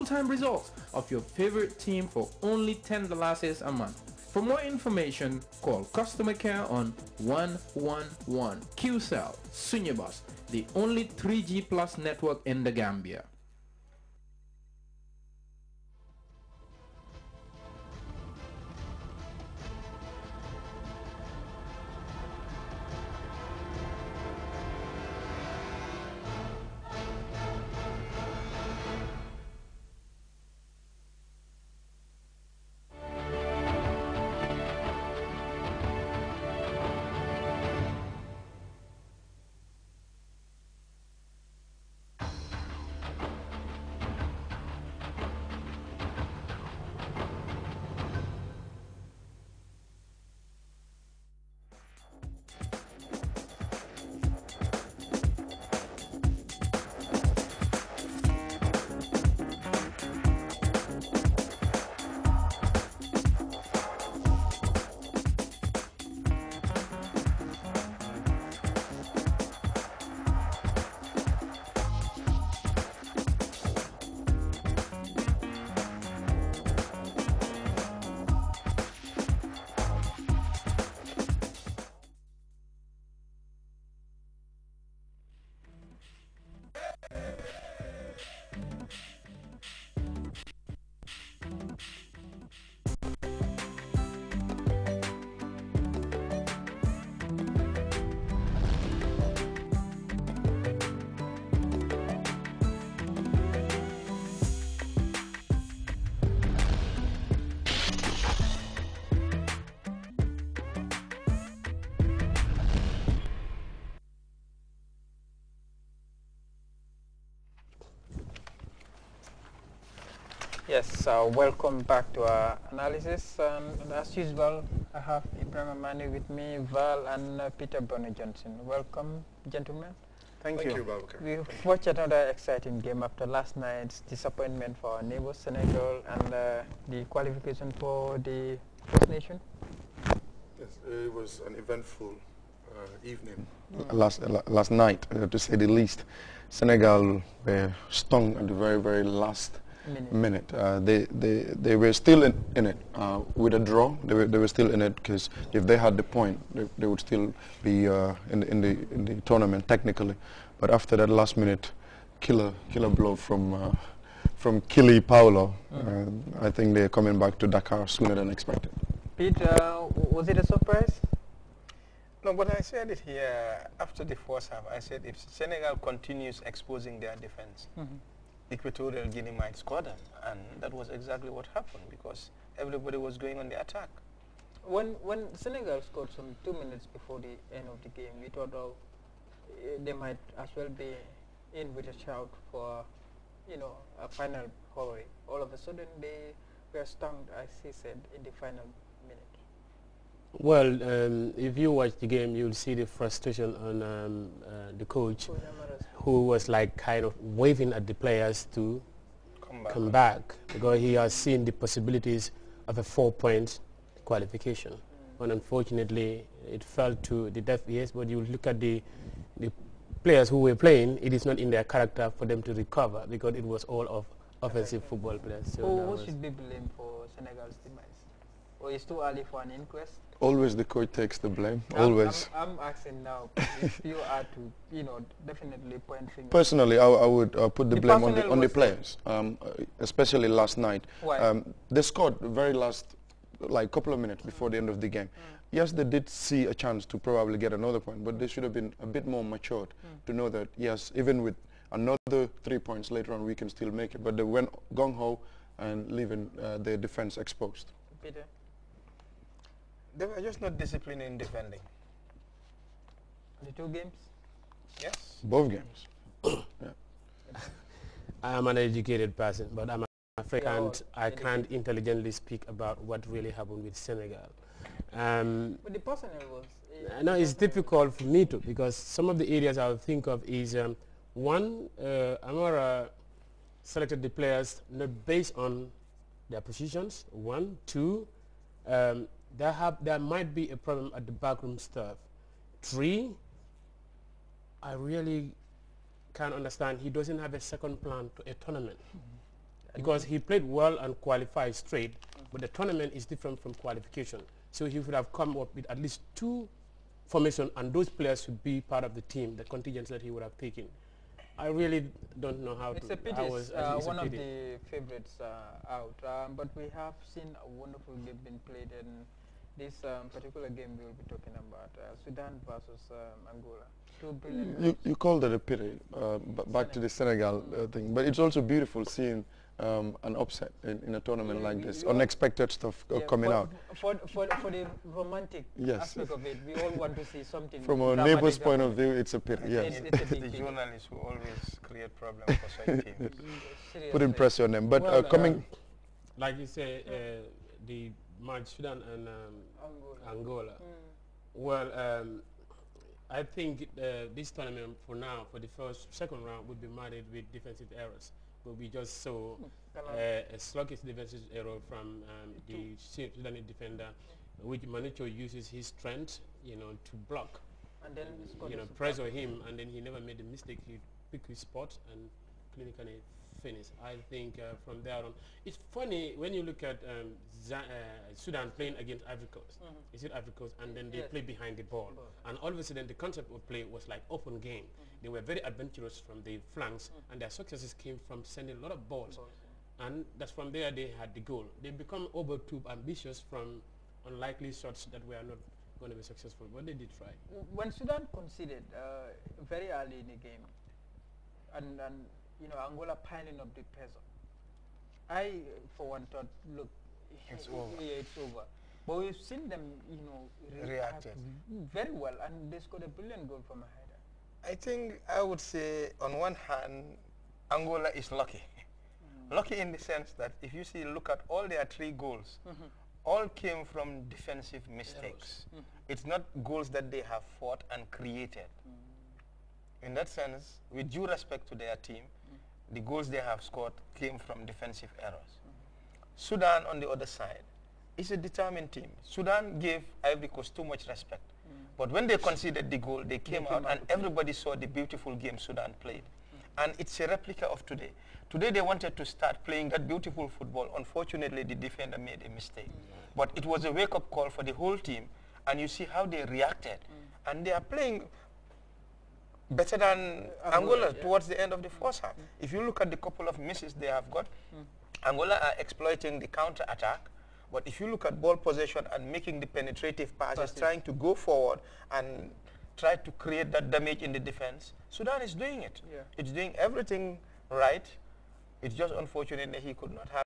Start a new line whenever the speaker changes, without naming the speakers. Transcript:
real-time results of your favorite team for only $10 a month. For more information, call customer care on 111. QCell, Sunyabus, the only 3G plus network in the Gambia.
Yes, welcome back to our analysis. And as usual, I have Ibrahim Mani with me, Val, and Peter Bonner Johnson. Welcome, gentlemen.
Thank you, Babakar.
We've watched another exciting game after last night's disappointment for our neighbors, Senegal, and the qualification for the First Nation.
Yes, it was an eventful evening.
Last night, to say the least. Senegal were stung at the very, very last minute. They were still in it with a draw. They were still in it because if they had the point, they would still be in the tournament technically. But after that last minute killer blow from Kili Paulo, I think they're coming back to Dakar sooner than expected.
Pete, was it a surprise?
No, but I said it here after the first half. I said if Senegal continues exposing their defense, Equatorial Guinea might score them, and that was exactly what happened because everybody was going on the attack.
When Senegal scored some 2 minutes before the end of the game, we thought they might as well be in with a shout for, a final hurry. All of a sudden, they were stung, as he said, in the final minute.
Well, if you watch the game, you'll see the frustration on the coach, who was like kind of waving at the players to come back because he has seen the possibilities of a 4-point qualification. And unfortunately, it fell to the deaf ears. But you look at the players who were playing; it is not in their character for them to recover because it was all of offensive football players. So
who should be blamed for Senegal's demise? Or it's too early for an inquest?
Always the coach takes the blame. Always.
I'm asking now if you are to, definitely point fingers.
Personally, I would put the blame on the players, especially last night.
Why?
They scored very last, like couple of minutes before the end of the game. Yes, they did see a chance to probably get another point, but they should have been a bit more matured to know that yes, even with another 3 points later on, we can still make it. But they went gung-ho and leaving their defense exposed.
Peter?
They were just not disciplined in defending.
The 2 games?
Yes.
Both games. Yeah.
I am an educated person, but I'm afraid I can't intelligently speak about what really happened with Senegal.
But the personnel was...
no, it's difficult for me to, because some of the areas I would think of is, one, Amara selected the players not based on their positions, 1, 2, there might be a problem at the backroom staff. 3, I really can't understand. He doesn't have a second plan to a tournament. because he played well and qualified straight, but the tournament is different from qualification. So he would have come up with at least 2 formations, and those players should be part of the team, the contingents that he would have taken. I really don't know how
it's
to...
A pity.
It's
one
a
of
pity.
the favorites out, but we have seen a wonderful game being played in this particular game we will be talking about, Sudan versus Angola. 2 brilliant
You called it a pity, back to the Senegal thing, but it's also beautiful seeing an upset in a tournament like this, unexpected stuff coming out.
For the romantic aspect of it, we all want to see something.
From a neighbor's point of view, it's a pity, yes.
It's a big
the
pity.
journalists who always create problems for such teams.
Putting pressure on them. But
well,
coming...
like you say, the match Sudan and Angola. Well, I think this tournament for now, for the second round, would be marred with defensive errors. But we just saw a sluggish defensive error from the Sudanese defender, which Manucho uses his strength, to block,
and then
pressure him, and then he never made a mistake. He picked his spot and clinically finished. I think from there on, it's funny when you look at Sudan playing against Ivory Coast. Is it Ivory Coast? And then they play behind the ball. And all of a sudden, the concept of play was like open game. They were very adventurous from the flanks, and their successes came from sending a lot of balls. And that's from there they had the goal. They become over too ambitious from unlikely shots that were not going to be successful, but they did try.
When Sudan conceded very early in the game, and Angola piling up the pressure, I for one thought, look,
it's over.
Yeah, it's over. But we've seen them,
reacted
very well, and they scored a brilliant goal from a header.
I think I would say, on one hand, Angola is lucky. Lucky in the sense that if you look at all their 3 goals, all came from defensive mistakes. It's not goals that they have fought and created. In that sense, with due respect to their team, the goals they have scored came from defensive errors. Sudan, on the other side, is a determined team. Sudan gave Ivory Coast too much respect. But when they conceded the goal, they came out and everybody saw the beautiful game Sudan played. And it's a replica of today. Today they wanted to start playing that beautiful football. Unfortunately, the defender made a mistake. But it was a wake-up call for the whole team. And you see how they reacted. And they are playing better than Angola towards the end of the first half. If you look at the couple of misses they have got, Angola are exploiting the counter-attack. But if you look at ball possession and making the penetrative passes, trying to go forward and try to create that damage in the defense, Sudan is doing it. It's doing everything right. It's just unfortunate that he could not have